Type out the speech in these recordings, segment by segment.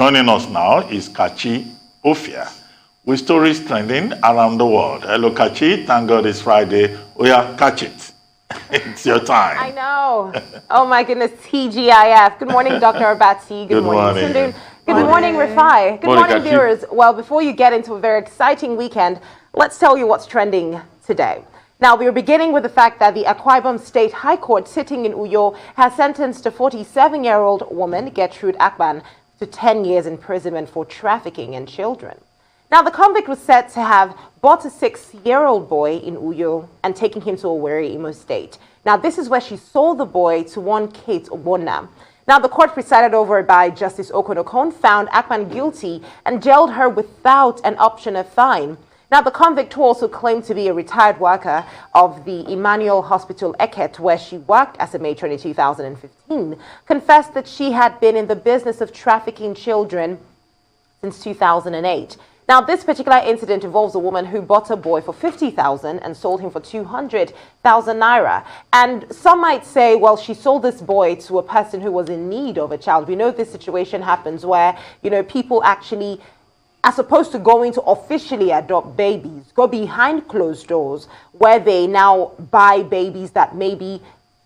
Joining us now is Kachi Ofia, with stories trending around the world. Hello, Kachi. Thank God it's Friday. Oh yeah, catch it. It's your time. I know. Oh my goodness, TGIF. Good morning, Dr. Abati. Good morning. Good morning, Rifai. Good morning, viewers. Well, before you get into a very exciting weekend, let's tell you what's trending today. Now, we are beginning with the fact that the Akwa Ibom State High Court sitting in Uyo has sentenced a 47-year-old woman, Gertrude Akpan, to 10 years imprisonment for trafficking in children. Now, the convict was said to have bought a 6-year-old boy in Uyo and taking him to Owerri, Imo State. Now, this is where she sold the boy to one Kate Obona. Now, the court presided over by Justice Okonokon found Akpan guilty and jailed her without an option of fine. Now, the convict, who also claimed to be a retired worker of the Emmanuel Hospital Eket, where she worked as a matron in 2015, confessed that she had been in the business of trafficking children since 2008. Now, this particular incident involves a woman who bought a boy for 50,000 and sold him for 200,000 naira. And some might say, well, she sold this boy to a person who was in need of a child. We know this situation happens where, people actually are supposed to go into officially adopt babies, go behind closed doors, where they now buy babies that maybe,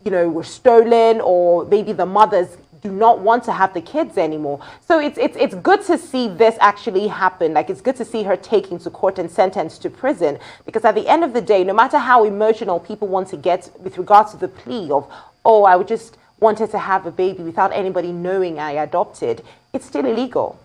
were stolen, or maybe the mothers do not want to have the kids anymore. So it's good to see this actually happen. Like, it's good to see her taken to court and sentenced to prison, because at the end of the day, no matter how emotional people want to get with regards to the plea of, oh, I would just wanted to have a baby without anybody knowing I adopted, it's still illegal.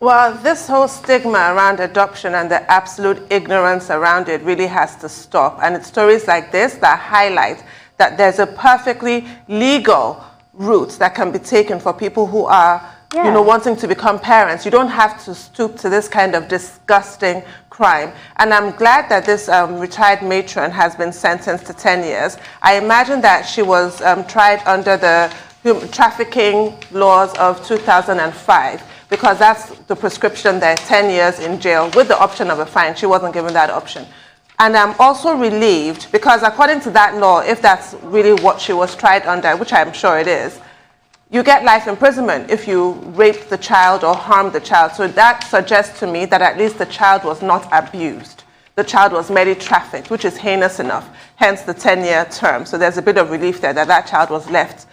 Well, this whole stigma around adoption and the absolute ignorance around it really has to stop. And it's stories like this that highlight that there's a perfectly legal route that can be taken for people who are, wanting to become parents. You don't have to stoop to this kind of disgusting crime. And I'm glad that this retired matron has been sentenced to 10 years. I imagine that she was tried under the trafficking laws of 2005. Because that's the prescription there, 10 years in jail with the option of a fine. She wasn't given that option. And I'm also relieved because according to that law, if that's really what she was tried under, which I'm sure it is, you get life imprisonment if you rape the child or harm the child. So that suggests to me that at least the child was not abused. The child was merely trafficked, which is heinous enough, hence the 10-year term. So there's a bit of relief there that that child was left,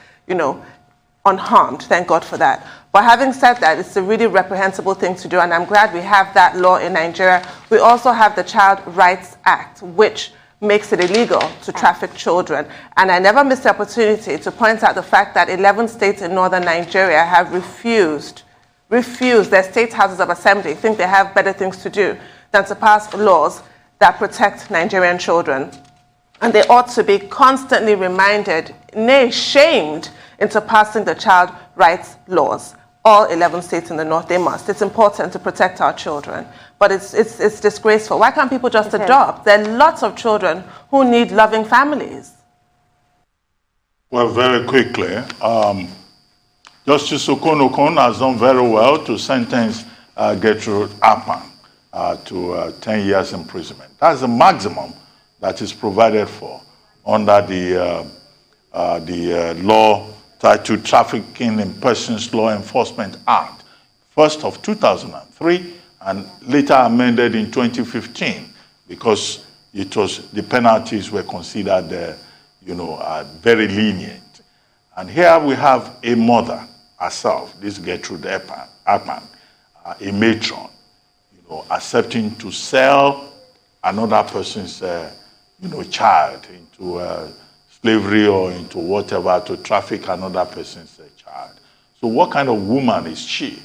unharmed. Thank God for that. But having said that, it's a really reprehensible thing to do, and I'm glad we have that law in Nigeria. We also have the Child Rights Act, which makes it illegal to traffic children. And I never miss the opportunity to point out the fact that 11 states in northern Nigeria have refused their state houses of assembly, think they have better things to do than to pass laws that protect Nigerian children. And they ought to be constantly reminded, nay, shamed, into passing the child rights laws. All 11 states in the north, they must. It's important to protect our children. But it's disgraceful. Why can't people just adopt? There are lots of children who need loving families. Well, very quickly, Justice Okonokon has done very well to sentence Gertrude Akpan to 10 years imprisonment. That's the maximum that is provided for under the law titled Trafficking in Persons Law Enforcement Act, first of 2003 and later amended in 2015 because the penalties were considered, very lenient. And here we have a mother herself, this Gertrude Akpan, a matron, accepting to sell another person's, child into slavery or into whatever to traffic another person's child. So what kind of woman is she?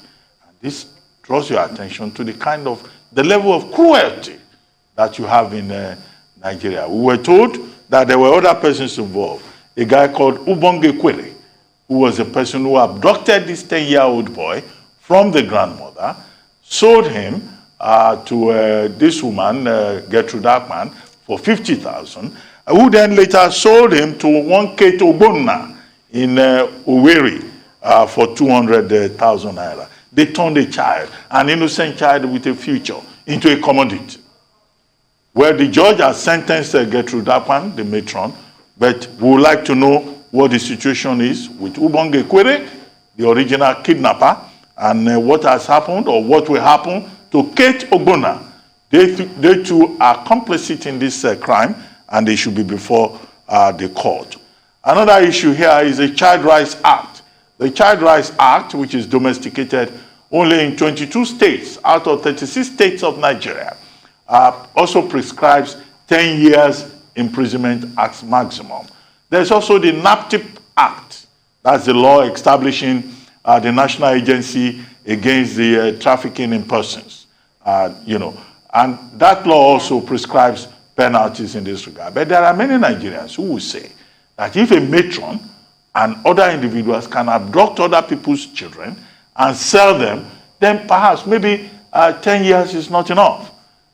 And this draws your attention to the level of cruelty that you have in Nigeria. We were told that there were other persons involved. A guy called Ubonge Kwere, who was a person who abducted this 10-year-old boy from the grandmother, sold him to this woman, Gertrude Akpan, for 50,000, who then later sold him to one Kate Obona in Owerri for 200,000 naira. They turned a child, an innocent child with a future, into a commodity. Well, the judge has sentenced Gertrude Akpan, the matron, but we would like to know what the situation is with Ubonge Kwere, the original kidnapper, and what has happened or what will happen to Kate Ogbonna. They too are complicit in this crime, and they should be before the court. Another issue here is the Child Rights Act. The Child Rights Act, which is domesticated only in 22 states out of 36 states of Nigeria, also prescribes 10 years imprisonment as maximum. There's also the NAPTIP Act. That's the law establishing the National Agency Against the Trafficking in Persons. And that law also prescribes penalties in this regard. But there are many Nigerians who will say that if a matron and other individuals can abduct other people's children and sell them, then perhaps maybe 10 years is not enough.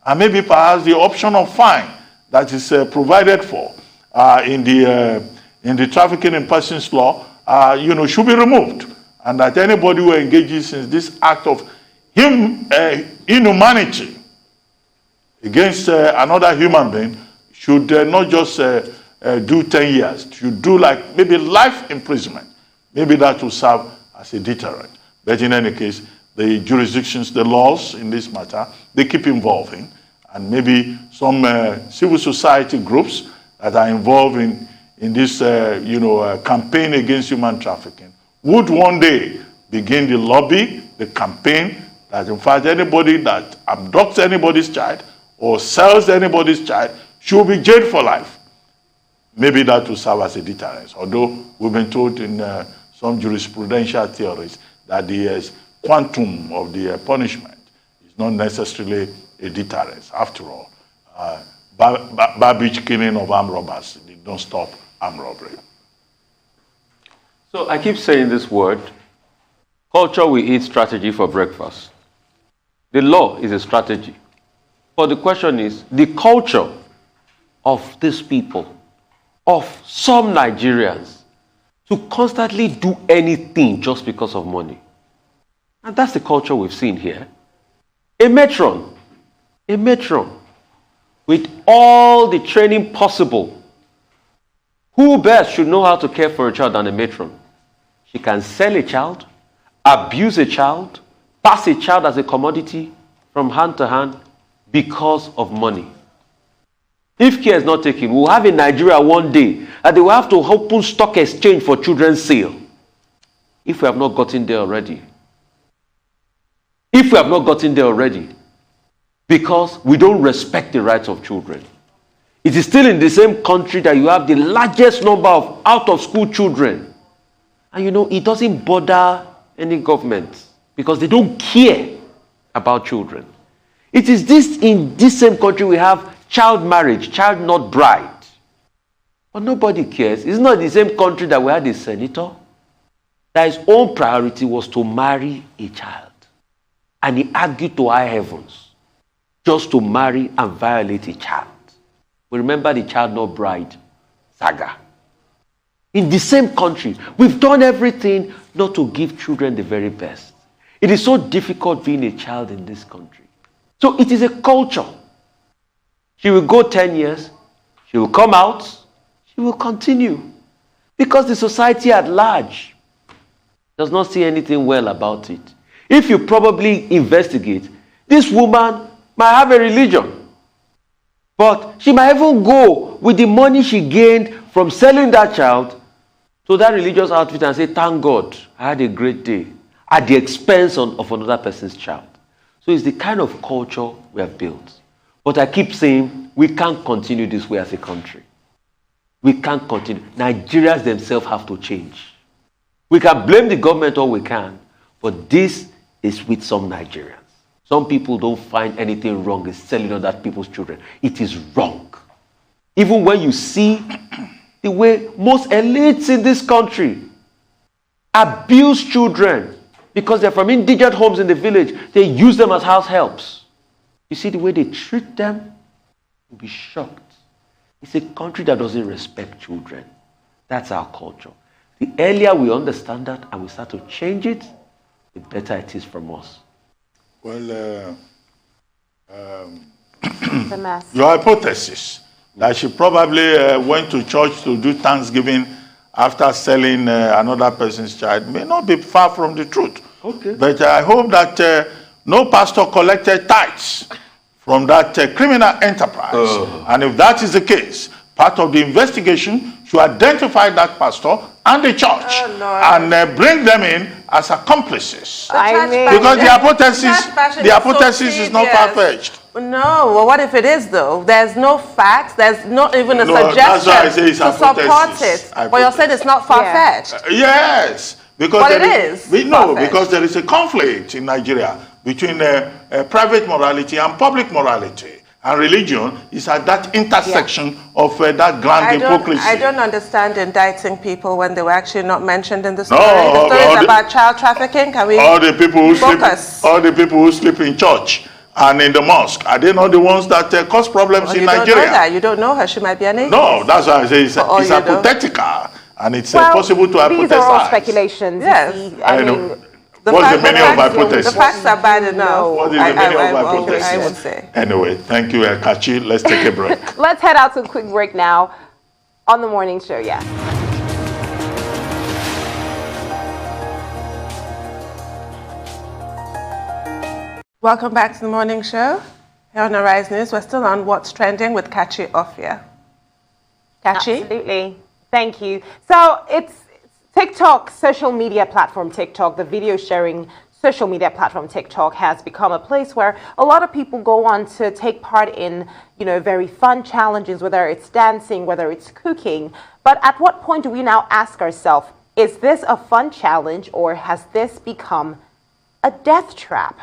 And maybe perhaps the option of fine that is provided for in the Trafficking in Persons law, should be removed. And that anybody who engages in this act of inhumanity against another human being should not just do 10 years, should do like maybe life imprisonment. Maybe that will serve as a deterrent. But in any case, the jurisdictions, the laws in this matter, they keep evolving. And maybe some civil society groups that are involved in this campaign against human trafficking would one day begin the lobby, the campaign, that in fact anybody that abducts anybody's child or sells anybody's child should be jailed for life. Maybe that will serve as a deterrent. Although we've been told in some jurisprudential theories that the quantum of the punishment is not necessarily a deterrent. After all, Babbage killing of armed robbers did not stop armed robbery. So I keep saying this word, culture will eat strategy for breakfast. The law is a strategy. But the question is, the culture of these people, of some Nigerians, to constantly do anything just because of money. And that's the culture we've seen here. A matron, with all the training possible. Who best should know how to care for a child than a matron? She can sell a child, abuse a child, pass a child as a commodity from hand to hand because of money. If care is not taken, we'll have in Nigeria one day that they will have to open stock exchange for children's sale. If we have not gotten there already. Because we don't respect the rights of children. It is still in the same country that you have the largest number of out-of-school children. And it doesn't bother any government because they don't care about children. It is in this same country we have child marriage, child not bride. But nobody cares. It's not the same country that we had a senator that his own priority was to marry a child. And he argued to high heavens just to marry and violate a child. We remember the child not bride saga. In the same country, we've done everything not to give children the very best. It is so difficult being a child in this country. So it is a culture. She will go 10 years, she will come out, she will continue. Because the society at large does not see anything well about it. If you probably investigate, this woman might have a religion, but she might even go with the money she gained from selling that child to that religious outfit and say, thank God, I had a great day at the expense of another person's child. So it's the kind of culture we have built. But I keep saying, we can't continue this way as a country. We can't continue. Nigerians themselves have to change. We can blame the government all we can, but this is with some Nigerians. Some people don't find anything wrong in selling other people's children. It is wrong. Even when you see the way most elites in this country abuse children because they're from indigent homes in the village, they use them as house helps. You see the way they treat them, you'll be shocked. It's a country that doesn't respect children. That's our culture. The earlier we understand that and we start to change it, the better it is from us. Well, the mess. Your hypothesis that she probably went to church to do Thanksgiving after selling another person's child may not be far from the truth. Okay. But I hope that no pastor collected tithes from that criminal enterprise. And if that is the case, part of the investigation should identify that pastor and the church and bring them in as accomplices. Because the hypothesis is not far-fetched. No, well, what if it is though? There's no facts, there's not even a suggestion to support it. But you're saying it's not far-fetched. Yes. Because but it is. Because there is a conflict in Nigeria between private morality and public morality. And religion is at that intersection of that grand hypocrisy. I don't understand indicting people when they were actually not mentioned in the story. The story is about child trafficking. Can we all the people who sleep in church and in the mosque, are they not the ones that cause problems in Nigeria? You don't know that. You don't know her. She might be an atheist. No, that's why I say it's hypothetical. And it's possible to hypothesize. These are all speculations. Yes. I mean, what's the meaning of hypothesis? The facts are bad enough. What is the meaning of hypothesis? I would say. Anyway, thank you, Kachi. Let's take a break. Let's head out to a quick break now on the morning show. Yeah. Welcome back to the morning show. Here on Arise News, we're still on What's Trending with Kachi Ofia. Kachi? Absolutely. Thank you. So it's TikTok, social media platform TikTok, the video sharing social media platform TikTok has become a place where a lot of people go on to take part in, very fun challenges, whether it's dancing, whether it's cooking. But at what point do we now ask ourselves, is this a fun challenge or has this become a death trap?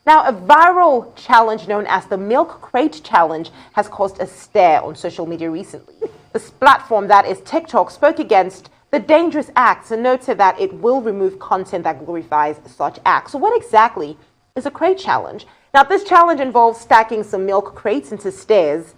Now, a viral challenge known as the Milk Crate Challenge has caused a stir on social media recently. This platform, that is TikTok, spoke against the dangerous acts and noted that it will remove content that glorifies such acts. So what exactly is a crate challenge? Now, this challenge involves stacking some milk crates into stairs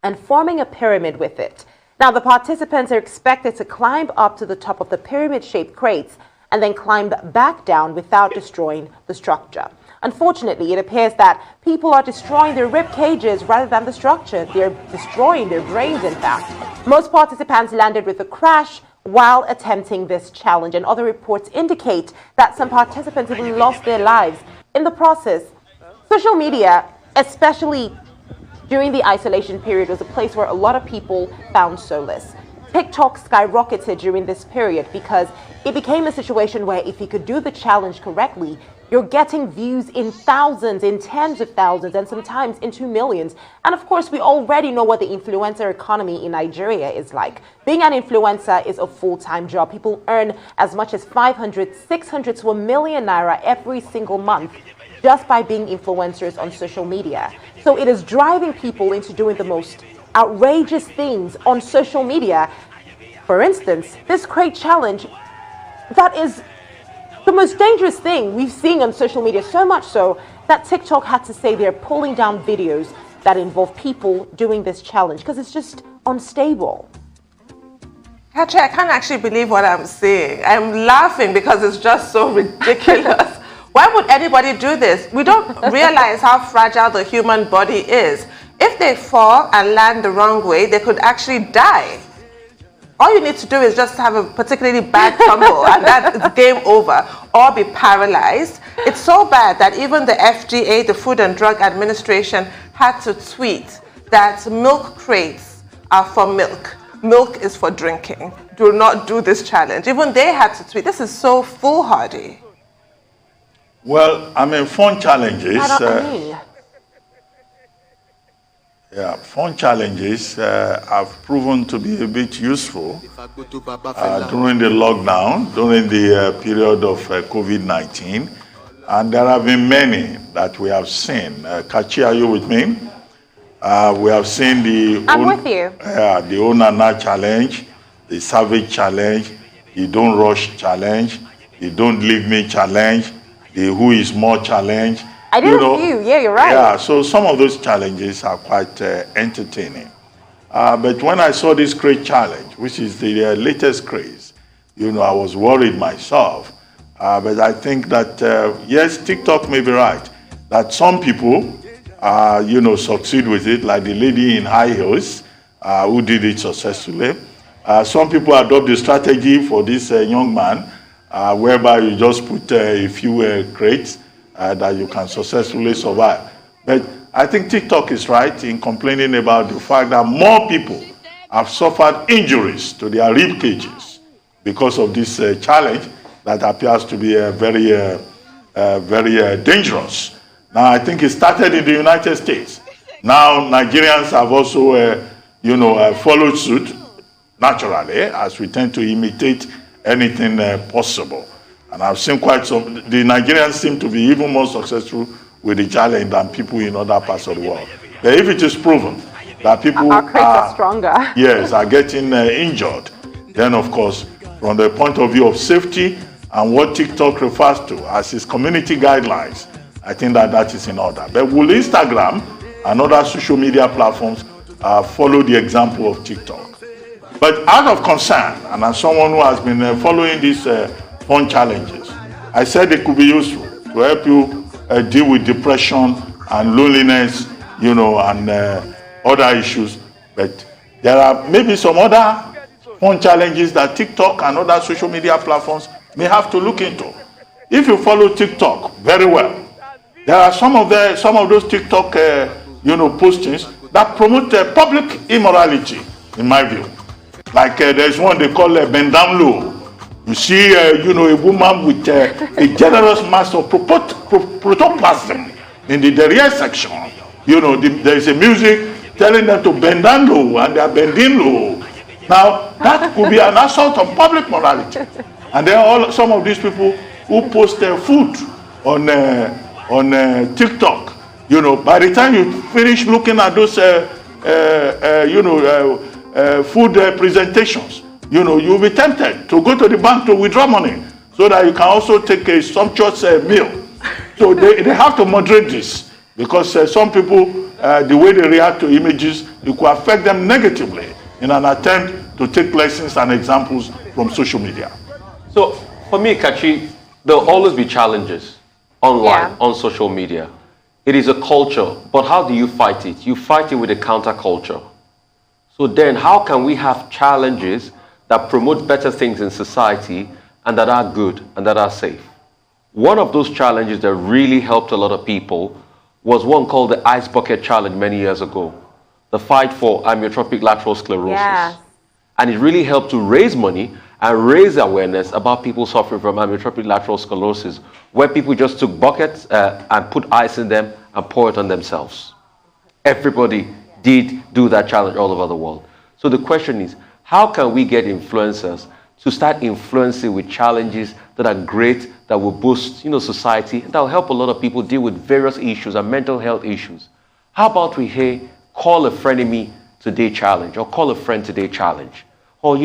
and forming a pyramid with it. Now, the participants are expected to climb up to the top of the pyramid-shaped crates and then climb back down without destroying the structure. Unfortunately, it appears that people are destroying their rib cages rather than the structure. They're destroying their brains, in fact. Most participants landed with a crash while attempting this challenge, and other reports indicate that some participants even lost their lives in the process. Social media, especially during the isolation period, was a place where a lot of people found solace. TikTok skyrocketed during this period because it became a situation where if you could do the challenge correctly, you're getting views in thousands, in tens of thousands, and sometimes into millions. And of course, we already know what the influencer economy in Nigeria is like. Being an influencer is a full-time job. People earn as much as 500, 600 to $1 million naira every single month just by being influencers on social media. So it is driving people into doing the most outrageous things on social media. For instance, this crate challenge, that is the most dangerous thing we've seen on social media, so much so that TikTok had to say they're pulling down videos that involve people doing this challenge because it's just unstable. Kachi, I can't actually believe what I'm seeing. I'm laughing because it's just so ridiculous. Why would anybody do this? We don't realize how fragile the human body is. If they fall and land the wrong way, they could actually die. All you need to do is just have a particularly bad tumble and that is game over, or be paralyzed. It's so bad that even the FDA, the Food and Drug Administration, had to tweet that milk crates are for milk. Milk is for drinking. Do not do this challenge. Even they had to tweet. This is so foolhardy. Well, fun challenges. Fun challenges have proven to be a bit useful during the lockdown, during the period of COVID-19. And there have been many that we have seen. Kachi, are you with me? We have seen the with you. The Onana challenge, the Savage challenge, the Don't Rush challenge, the Don't Leave Me challenge, the Who is More challenge. I did a few. Yeah, you're right. Yeah, so some of those challenges are quite entertaining. But when I saw this crate challenge, which is the latest craze, I was worried myself. But I think that, yes, TikTok may be right, that some people, succeed with it, like the lady in high heels who did it successfully. Some people adopt the strategy for this young man whereby you just put a few crates that you can successfully survive. But I think TikTok is right in complaining about the fact that more people have suffered injuries to their rib cages because of this challenge that appears to be very dangerous. Now, I think it started in the United States. Now, Nigerians have also, followed suit naturally, as we tend to imitate anything possible. And I've seen quite some. The Nigerians seem to be even more successful with the challenge than people in other parts of the world. But if it is proven that people our crates are stronger, yes, are getting injured, then of course, from the point of view of safety and what TikTok refers to as its community guidelines, I think that is in order. But will Instagram and other social media platforms follow the example of TikTok? But out of concern, and as someone who has been following these fun challenges, I said it could be useful to help you deal with depression and loneliness, and other issues. But there are maybe some other fun challenges that TikTok and other social media platforms may have to look into. If you follow TikTok very well, there are some of those TikTok postings that promote public immorality, in my view. Like there's one they call bend down low. You see, a woman with a generous mass of protoplasm in the derriere section. There is a music telling them to bend down low, and they are bending low. Now, that could be an assault on public morality. And then some of these people who post their food on TikTok, by the time you finish looking at those, food presentations, you'll be tempted to go to the bank to withdraw money so that you can also take a sumptuous meal. So they have to moderate this, because some people, the way they react to images, it could affect them negatively in an attempt to take lessons and examples from social media. So for me, Kachi, there'll always be challenges online, on social media. It is a culture, but how do you fight it? You fight it with a counterculture. So then how can we have challenges that promote better things in society and that are good and that are safe? One of those challenges that really helped a lot of people was one called the Ice Bucket Challenge many years ago. The fight for amyotrophic lateral sclerosis. Yeah. And it really helped to raise money and raise awareness about people suffering from amyotrophic lateral sclerosis, where people just took buckets and put ice in them and pour it on themselves. Everybody did do that challenge all over the world. So the question is, how can we get influencers to start influencing with challenges that are great, that will boost society, that will help a lot of people deal with various issues and mental health issues? How about we call a frenemy today challenge, or call a friend today challenge, or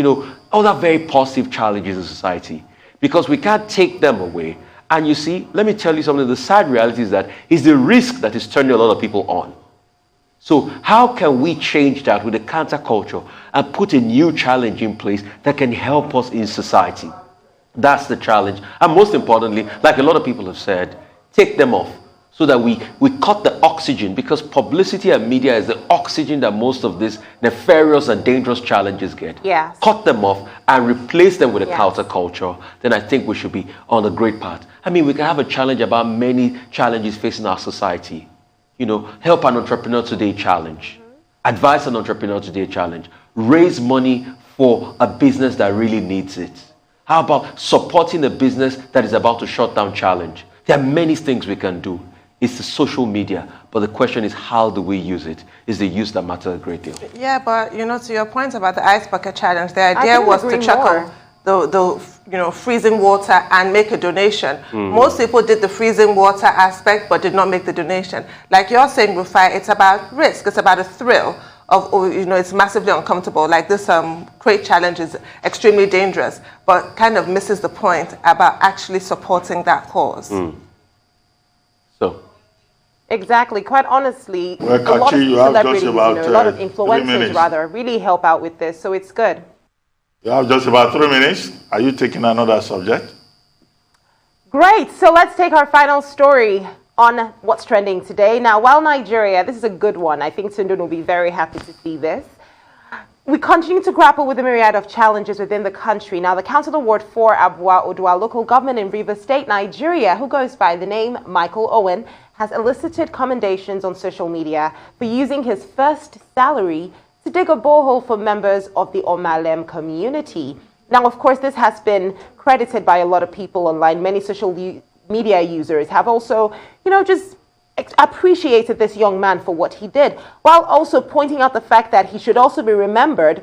other very positive challenges in society, because we can't take them away. And you see, let me tell you something, the sad reality is that it's the risk that is turning a lot of people on. So how can we change that with a counterculture and put a new challenge in place that can help us in society? That's the challenge. And most importantly, like a lot of people have said, take them off so that we cut the oxygen, because publicity and media is the oxygen that most of these nefarious and dangerous challenges get. Yes. Cut them off and replace them with a counterculture. Then I think we should be on a great path. I mean, we can have a challenge about many challenges facing our society. Help an entrepreneur today challenge. Advise an entrepreneur today challenge. Raise money for a business that really needs it. How about supporting a business that is about to shut down challenge? There are many things we can do. It's the social media, but the question is, how do we use it? Is the use that matters a great deal. Yeah, but to your point about the ice bucket challenge, the idea was to chuckle the freezing water and make a donation. Most people did the freezing water aspect but did not make the donation. Like you're saying, Rufai, it's about risk. It's about a thrill of, it's massively uncomfortable. Like this crate challenge is extremely dangerous, but kind of misses the point about actually supporting that cause. So. Exactly. Quite honestly, Well, a lot of Kachi, you have celebrities, just about, a lot of 3 influencers minutes. rather, really help out with this. So it's good. You have just about 3 minutes. Are you taking another subject? Great. So let's take our final story on what's trending today. Now, while Nigeria, this is a good one. I think Sundun will be very happy to see this. We continue to grapple with a myriad of challenges within the country. Now, the Councillor Ward 4 Abua Odua local government in Rivers State, Nigeria, who goes by the name Michael Owen, has elicited commendations on social media for using his first salary to dig a borehole for members of the Omalem community. Now, of course, this has been credited by a lot of people online. Many social media users have also, just appreciated this young man for what he did, while also pointing out the fact that he should also be remembered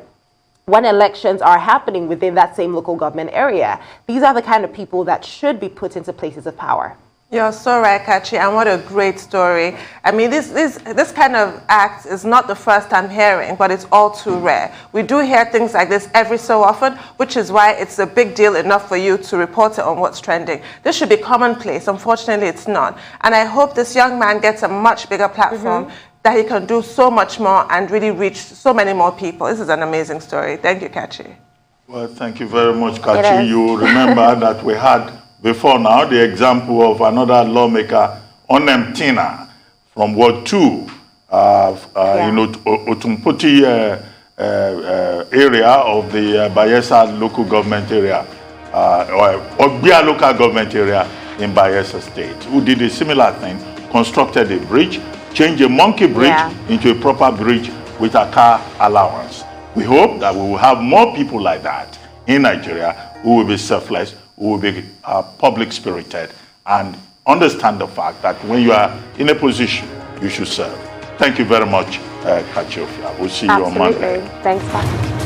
when elections are happening within that same local government area. These are the kind of people that should be put into places of power. You're so right, Kachi, and what a great story. I mean, this kind of act is not the first I'm hearing, but it's all too rare. We do hear things like this every so often, which is why it's a big deal enough for you to report it on what's trending. This should be commonplace. Unfortunately, it's not. And I hope this young man gets a much bigger platform that he can do so much more and really reach so many more people. This is an amazing story. Thank you, Kachi. Well, thank you very much, Kachi. You remember that we had before now the example of another lawmaker, Onemtina, from Ward 2, Otumputi area of the Bayelsa local government area, or Ogbia local government area in Bayelsa State, who did a similar thing, constructed a bridge, changed a monkey bridge into a proper bridge with a car allowance. We hope that we will have more people like that in Nigeria who will be selfless, who will be public-spirited, and understand the fact that when you are in a position, you should serve. Thank you very much, Kachi Ofia. We'll see you on Monday. Thanks, Pat.